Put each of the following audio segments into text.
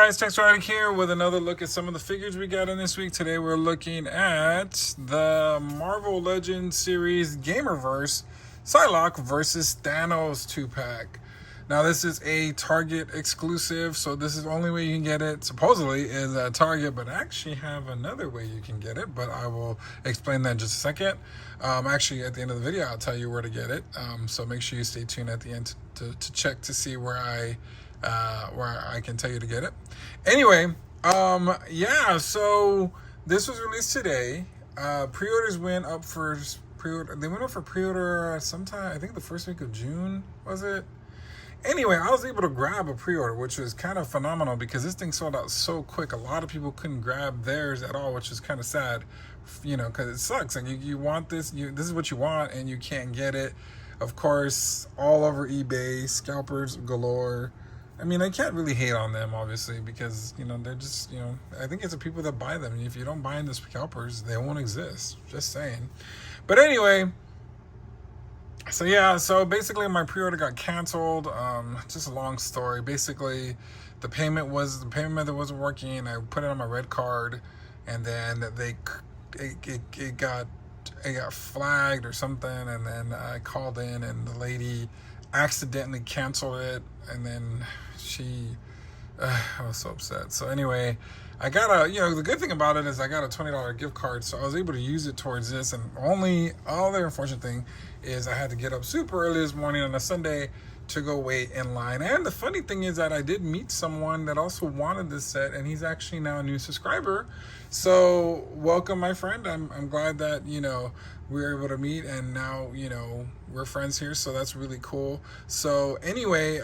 guys, Textronic here with another look at some of the figures we got in this week. Today we're looking at the Marvel Legends series Gamerverse Psylocke versus Thanos 2-pack. Now this is a Target exclusive, so this is the only way you can get it, supposedly, is at Target, but I actually have another way you can get it, but I will explain that in just a second. Actually, at the end of the video, I'll tell you where to get it, so make sure you stay tuned at the end to check to see where I can tell you to get it. Anyway, yeah, so this was released today. Pre-orders went up for pre-order. They went up for pre-order sometime, I think the first week of June, was it? Anyway, I was able to grab a pre-order, which was kind of phenomenal because this thing sold out so quick. A lot of people couldn't grab theirs at all, which is kind of sad, you know, because it sucks. And you want this, this is what you want, and you can't get it. Of course, all over eBay, scalpers galore. I mean, I can't really hate on them, obviously, because, you know, they're just, you know, I think it's the people that buy them. If you don't buy the scalpers, they won't exist. Just saying. But anyway, so yeah, so basically my pre-order got canceled. Just a long story. Basically, the payment method wasn't working. I put it on my red card, and then it got flagged or something, and then I called in, and the lady accidentally canceled it, and then I was so upset. So anyway, I got the good thing about it is I got a $20 gift card, so I was able to use it towards this. And all the unfortunate thing is I had to get up super early this morning on a Sunday to go wait in line. And the funny thing is that I did meet someone that also wanted this set, and he's actually now a new subscriber. So welcome, my friend. I'm glad that, you know, we were able to meet, and now, you know, we're friends here, so that's really cool. So anyway,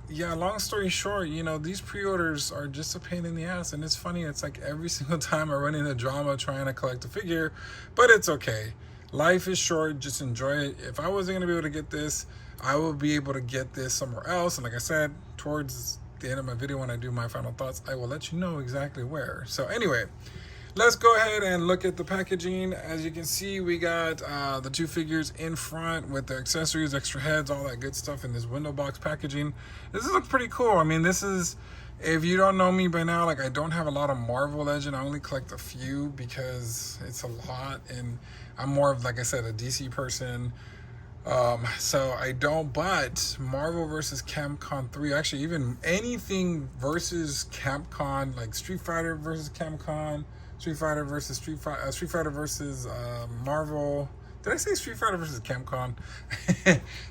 yeah, long story short, you know, these pre-orders are just a pain in the ass, and it's funny, it's like every single time I run into drama trying to collect a figure, but it's okay. Life is short, just enjoy it. If I wasn't going to be able to get this, I will be able to get this somewhere else, and like I said, towards the end of my video when I do my final thoughts, I will let you know exactly where. So anyway, let's go ahead and look at the packaging. As you can see, we got the two figures in front with the accessories, extra heads, all that good stuff in this window box packaging. This looks pretty cool. I mean, this is, if you don't know me by now, like, I don't have a lot of Marvel Legend. I only collect a few because it's a lot, and I'm more of, like I said, a DC person. So I don't, but Marvel versus Capcom 3, actually even anything versus Capcom, like Street Fighter versus Capcom, Street Fighter versus Marvel. Did I say Street Fighter versus Capcom?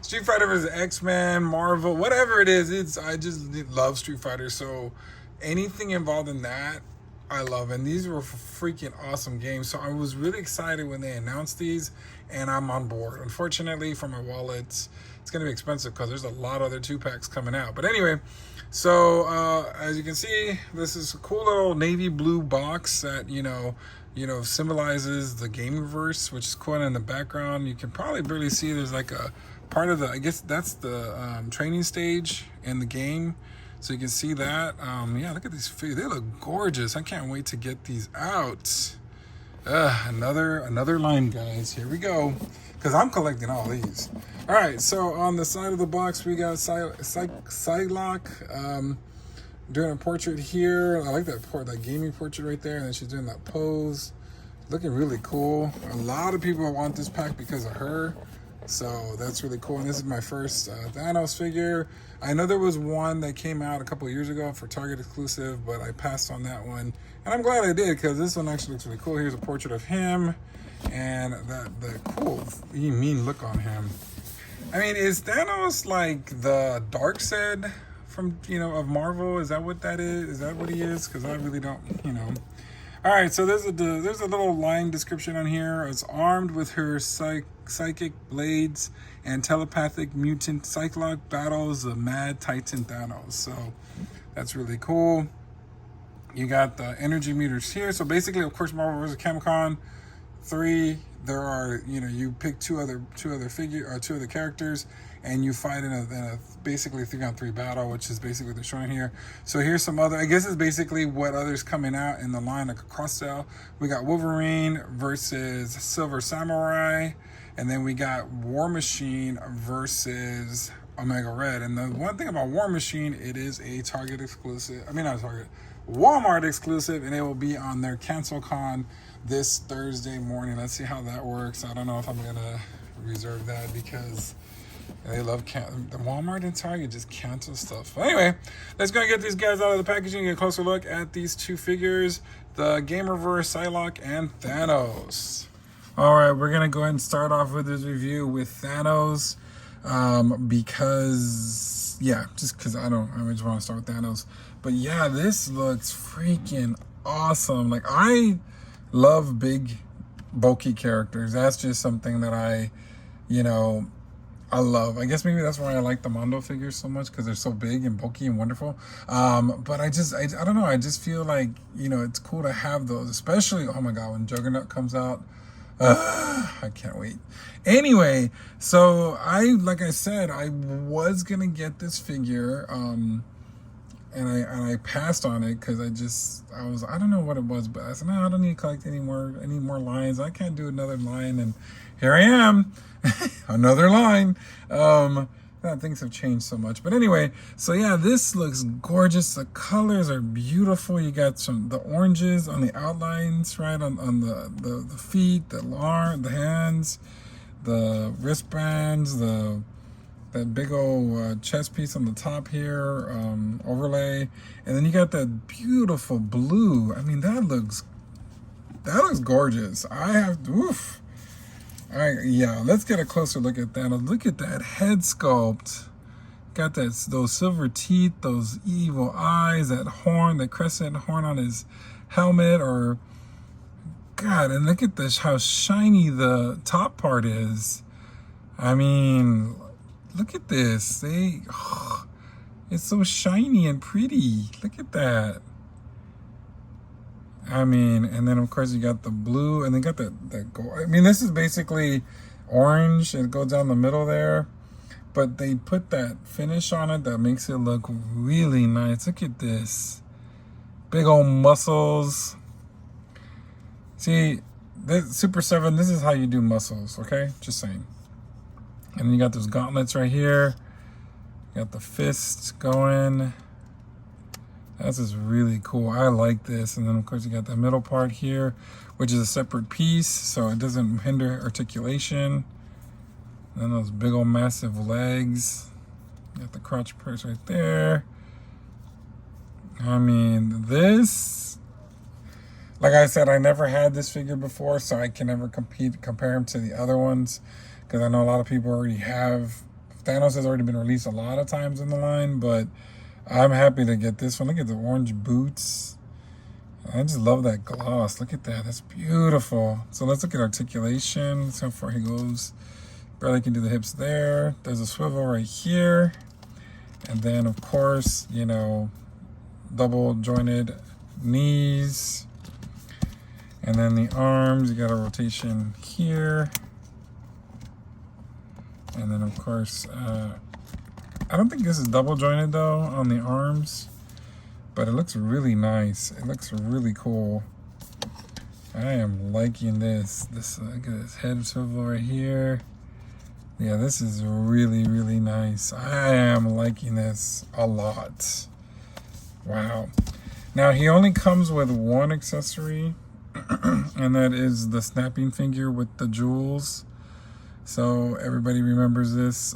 Street Fighter versus X-Men, Marvel, whatever it is, I just love Street Fighter. So anything involved in that, I love. And these were freaking awesome games. So I was really excited when they announced these, and I'm on board. Unfortunately, for my wallet, it's going to be expensive because there's a lot of other 2-packs coming out. But anyway, so as you can see, this is a cool little navy blue box that, you know, symbolizes the Gamerverse, which is cool. And in the background, you can probably barely see there's like a part of the, I guess that's the training stage in the game. So you can see that. Yeah, look at these figures. They look gorgeous. I can't wait to get these out. Another line, guys. Here we go. Because I'm collecting all these. All right, so on the side of the box, we got Psylocke doing a portrait here. I like that gaming portrait right there. And then she's doing that pose. Looking really cool. A lot of people want this pack because of her. So that's really cool. And this is my first Thanos figure. I know there was one that came out a couple of years ago for Target exclusive, but I passed on that one. And I'm glad I did, because this one actually looks really cool. Here's a portrait of him, and the cool, mean look on him. I mean, is Thanos like the Darkseid from, you know, of Marvel? Is that what that is? Is that what he is? Because I really don't, you know. All right, so there's a little line description on here. It's armed with her psychic blades and telepathic mutant Psylocke battles the mad Titan Thanos. So that's really cool. You got the energy meters here. So basically, of course, Marvel vs. Capcom 3. There are, you know, you pick two other characters, and you fight in a basically 3-on-3 battle, which is basically what they're showing here. So here's some other, I guess it's basically what others coming out in the line, like a cross sell. We got Wolverine versus Silver Samurai, and then we got War Machine versus Omega Red. And the one thing about War Machine, it is a Target exclusive. I mean, not Target, Walmart exclusive, and it will be on their CancelCon this Thursday morning. Let's see how that works. I don't know if I'm gonna reserve that because they love the Walmart and Target just cancel stuff. But anyway, let's go and get these guys out of the packaging and get a closer look at these two figures, the Gamerverse, Psylocke, and Thanos. All right, we're gonna go ahead and start off with this review with Thanos, because I just want to start with Thanos. But yeah, this looks freaking awesome. Like, I love big, bulky characters. That's just something that I love. I guess maybe that's why I like the Mondo figures so much, because they're so big and bulky and wonderful. But I don't know. I just feel like, it's cool to have those, especially, oh my God, when Juggernaut comes out. I can't wait. Anyway, so like I said, I was going to get this figure, and I passed on it because I don't know what it was, but I said, no, I don't need to collect any more lines. I can't do another line, and here I am, another line. Things have changed so much, but anyway, so yeah, this looks gorgeous. The colors are beautiful. You got the oranges on the outlines, right, on the feet, the arm, the hands, the wristbands, that big old chest piece on the top here, overlay, and then you got that beautiful blue. I mean, that looks gorgeous. Oof. All right, yeah, let's get a closer look at that. Look at that head sculpt. Got those silver teeth, those evil eyes, that horn, the crescent horn on his helmet, God, and look at this, how shiny the top part is. I mean, look at this. It's so shiny and pretty. Look at that. I mean, and then of course you got the blue, and then got that gold. I mean, this is basically orange, and it goes down the middle there, but they put that finish on it that makes it look really nice. Look at this. Big old muscles. See, this Super 7, this is how you do muscles, okay? Just saying. And then you got those gauntlets right here. You got the fists going. This is really cool. I like this. And then, of course, you got the middle part here, which is a separate piece, so it doesn't hinder articulation. And then those big old massive legs. You got the crotch purse right there. I mean, this, like I said, I never had this figure before, so I can never compare him to the other ones, because I know a lot of people already have. Thanos has already been released a lot of times in the line, but I'm happy to get this one. Look at the orange boots. I just love that gloss. Look at that. That's beautiful. So let's look at articulation. Let's see how far he goes. Barely can do the hips there. There's a swivel right here. And then, of course, double jointed knees. And then the arms, you got a rotation here. And then, of course, I don't think this is double jointed though on the arms, but it looks really nice. It looks really cool. I am liking this. Look at this head swivel right here. Yeah, this is really, really nice. I am liking this a lot. Wow. Now, he only comes with one accessory, and that is the snapping finger with the jewels. So everybody remembers this.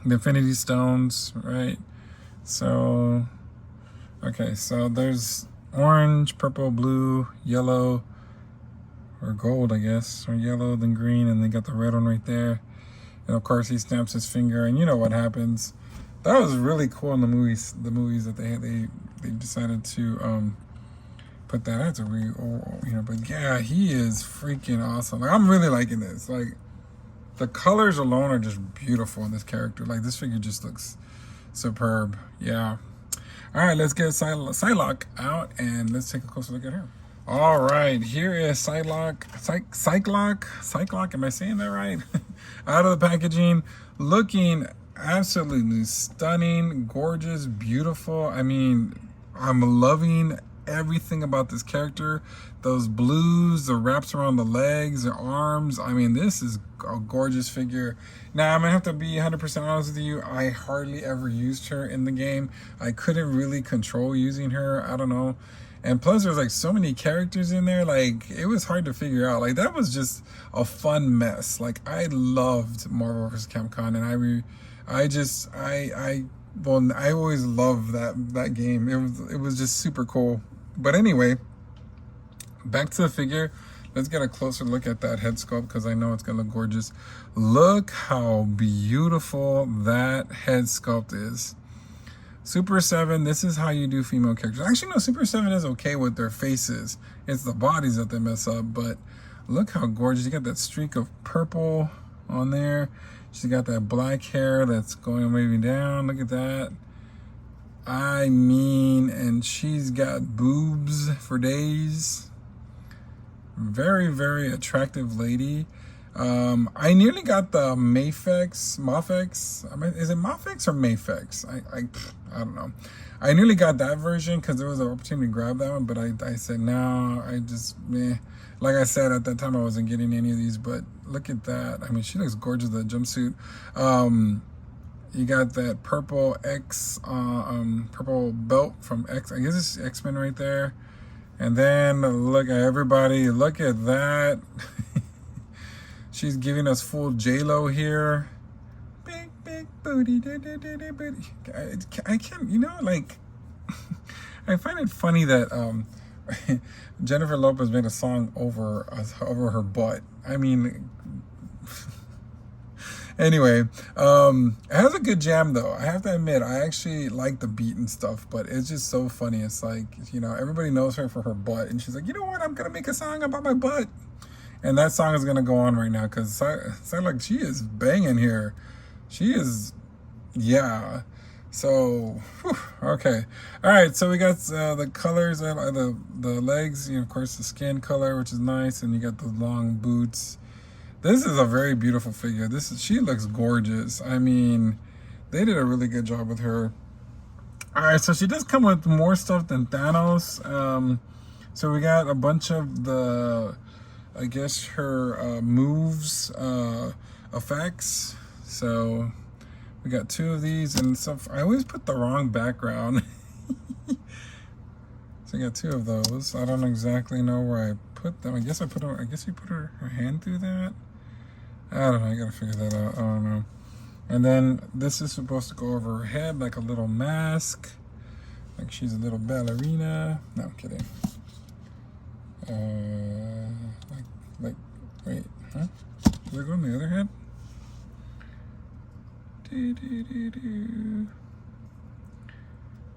The Infinity Stones, right? So, okay, so there's orange, purple, blue, yellow, or gold, I guess, or yellow, then green, and they got the red one right there. And of course, he snaps his finger, and you know what happens. That was really cool in the movies that they decided to put that. That's a but yeah, he is freaking awesome. Like, I'm really liking this. Like, the colors alone are just beautiful in this character. Like, this figure just looks superb. Yeah. All right, let's get Psylocke out, and let's take a closer look at her. All right, here is Psylocke. Psylocke, am I saying that right? Out of the packaging, looking absolutely stunning, gorgeous, beautiful. I mean, I'm loving everything about this character. Those blues, the wraps around the legs, the arms. I mean, this is a gorgeous figure. Now, I'm going to have to be 100% honest with you. I hardly ever used her in the game. I couldn't really control using her. I don't know. And plus, there's like so many characters in there. Like, it was hard to figure out. Like, that was just a fun mess. Like, I loved Marvel vs. Capcom, and I always loved that game. It was just super cool. But anyway, back to the figure. Let's get a closer look at that head sculpt because I know it's gonna look gorgeous. Look how beautiful that head sculpt is. Super 7, this is how you do female characters. Actually, no, Super 7 is okay with their faces. It's the bodies that they mess up, but look how gorgeous. You got that streak of purple on there. She's got that black hair that's going waving down. Look at that. I mean, and she's got boobs for days. Very, very attractive lady. I nearly got the Mafex. I mean, is it Mafex or Mafex? I don't know. I nearly got that version because there was an opportunity to grab that one, but I said no. I just like I said at that time, I wasn't getting any of these. But look at that. I mean, she looks gorgeous. The jumpsuit. You got that purple purple belt from X. I guess it's X-Men right there. And then look at everybody. Look at that. She's giving us full J-Lo here. Big booty. Booty. I can't, like, I find it funny that Jennifer Lopez made a song over her butt. I mean, anyway, it has a good jam though. I have to admit, I actually like the beat and stuff, but it's just so funny. It's like, everybody knows her for her butt, and she's like, you know what? I'm gonna make a song about my butt. And that song is going to go on right now because Psylocke, she is banging here. She is, yeah. So, whew, okay. All right, so we got the colors, the legs, of course, the skin color, which is nice. And you got the long boots. This is a very beautiful figure. She looks gorgeous. I mean, they did a really good job with her. All right, so she does come with more stuff than Thanos. So we got a bunch of I guess her moves effects. So we got 2 of these and stuff. I always put the wrong background. So I got 2 of those. I don't exactly know where I put them. I guess you put her hand through that. I don't know. I gotta figure that out. I don't know. And then this is supposed to go over her head like a little mask, like she's a little ballerina. No, I'm kidding. Wait, huh? Did I go on the other head?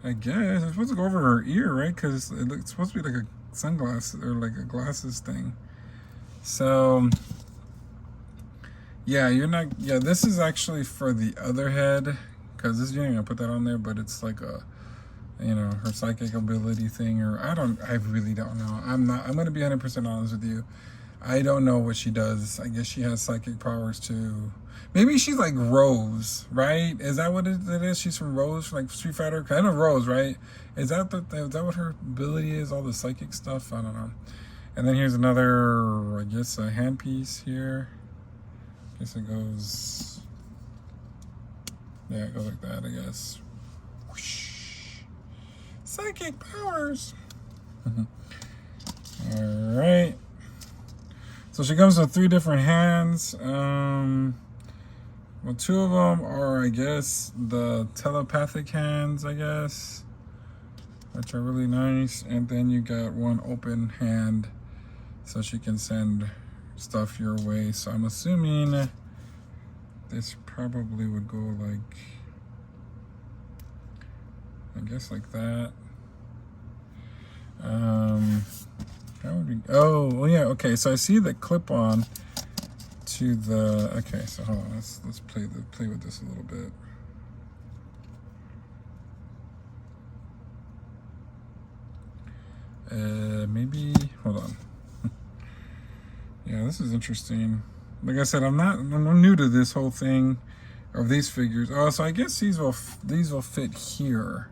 I guess it's supposed to go over her ear, right? Because it's supposed to be like a sunglass or like a glasses thing. So, yeah, this is actually for the other head, because this, you're gonna put that on there, but it's like a, her psychic ability thing, or I really don't know. I'm gonna be 100% honest with you. I don't know what she does. I guess she has psychic powers too. Maybe she's like Rose, right? Is that what it is? She's from Rose, like Street Fighter. I know Rose, right? Is that what her ability is? All the psychic stuff? I don't know. And then here's another, I guess, a handpiece here. I guess it goes. Yeah, it goes like that, I guess. Whoosh. Psychic powers. All right. So she comes with 3 different hands. Well, 2 of them are, I guess, the telepathic hands, I guess, which are really nice. And then you got 1 open hand, so she can send stuff your way. So I'm assuming this probably would go like, I guess like that. How would we, oh, well, yeah, okay, so I see the clip-on to the, okay, so hold on, let's play with this a little bit. Maybe, hold on. Yeah, this is interesting. Like I said, I'm new to this whole thing of these figures. Oh, so I guess these will fit here.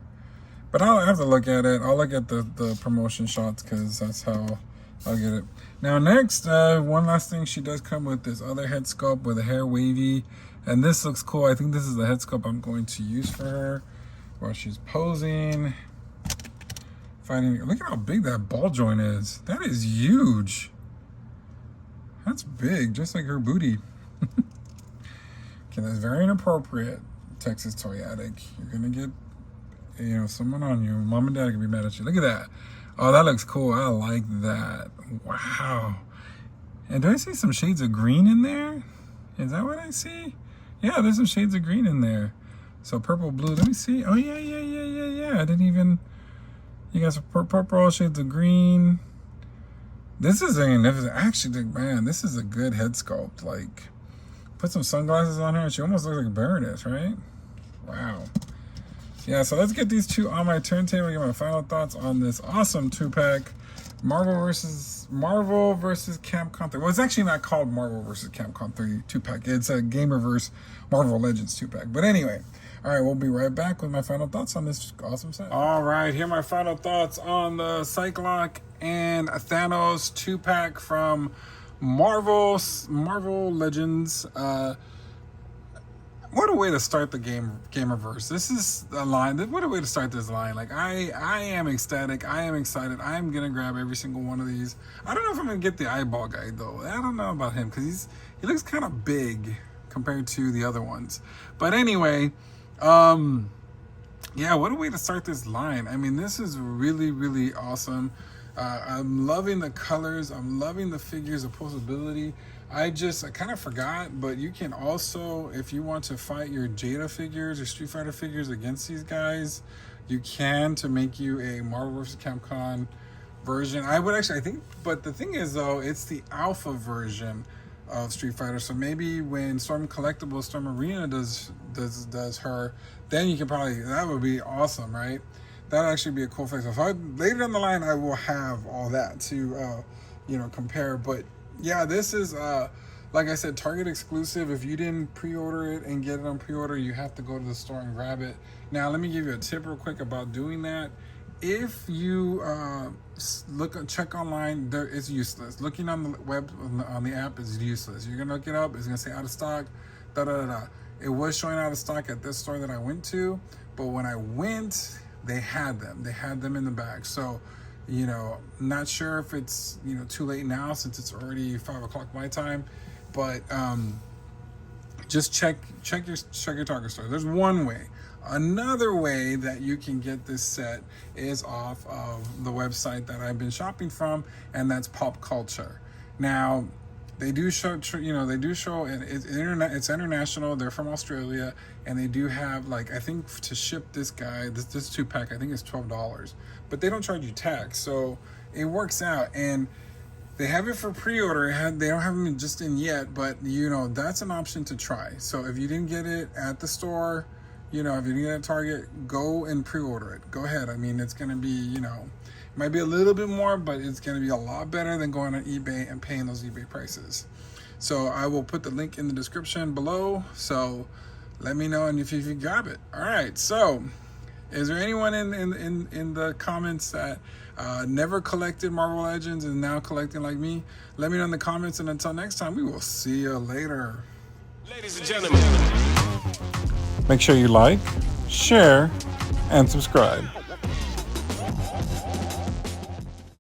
But I'll have to look at it. I'll look at the promotion shots because that's how I'll get it. Now next, one last thing, she does come with this other head sculpt with the hair wavy. And this looks cool. I think this is the head sculpt I'm going to use for her while she's posing. Fighting. Look at how big that ball joint is. That is huge. That's big, just like her booty. Okay, that's very inappropriate, Texas Toy Addict. You're gonna get, someone on you. Mom and Dad are gonna be mad at you. Look at that. Oh, that looks cool. I like that. Wow. And do I see some shades of green in there? Is that what I see? Yeah, there's some shades of green in there. So purple, blue. Let me see. Oh, yeah. I didn't even... You got some purple shades of green. This is actually, man, this is a good head sculpt. Like, put some sunglasses on her and she almost looks like a Baroness, right? Wow. Yeah, so let's get these two on my turntable. Get my final thoughts on this awesome 2-pack. Marvel versus Capcom 3. Well, it's actually not called Marvel versus Capcom 3 2-pack. It's a Gamerverse Marvel Legends 2-pack. But anyway, all right, we'll be right back with my final thoughts on this awesome set. All right, here are my final thoughts on the Psylocke and Thanos 2-pack from Marvel Legends. What a way to start the Gamerverse. This is a line. What a way to start this line. Like, I am ecstatic. I am excited. I am going to grab every single one of these. I don't know if I'm going to get the eyeball guy, though. I don't know about him because he looks kind of big compared to the other ones. But anyway, yeah, what a way to start this line. I mean, this is really, really awesome. I'm loving the colors. I'm loving the figures, the posability. I kind of forgot, but you can also, if you want to fight your Jada figures or Street Fighter figures against these guys, you can, to make you a Marvel vs. Capcom version. I think, but the thing is though, it's the alpha version of Street Fighter. So maybe when Storm Arena does her, then you can probably, that would be awesome, right? That'd actually be a cool face. So later down the line, I will have all that to, compare. But yeah, this is, like I said, Target exclusive. If you didn't pre-order it and get it on pre-order, you have to go to the store and grab it. Now, let me give you a tip real quick about doing that. If you check online, it's useless. Looking on the web, on the app is useless. You're gonna look it up, it's gonna say out of stock, It was showing out of stock at this store that I went to, but when I went, they had them in the bag. So, not sure if it's, too late now since it's already 5 o'clock my time, but just check your Target store. There's one way. Another way that you can get this set is off of the website that I've been shopping from, and that's Pop Culture. Now, they do show, it's international. They're from Australia, and they do have, like, I think to ship this guy, this 2-pack, I think it's $12, but they don't charge you tax, so it works out. And they have it for pre-order. They don't have them just in yet, but that's an option to try. So if you didn't get it at the store, if you didn't get it at Target, go and pre-order it. Go ahead. I mean, it's gonna be, might be a little bit more, but it's going to be a lot better than going on eBay and paying those eBay prices. So I will put the link in the description below. So let me know, and if you grab it. All right. So is there anyone in the comments that never collected Marvel Legends and now collecting like me? Let me know in the comments. And until next time, we will see you later. Ladies and gentlemen, make sure you like, share, and subscribe.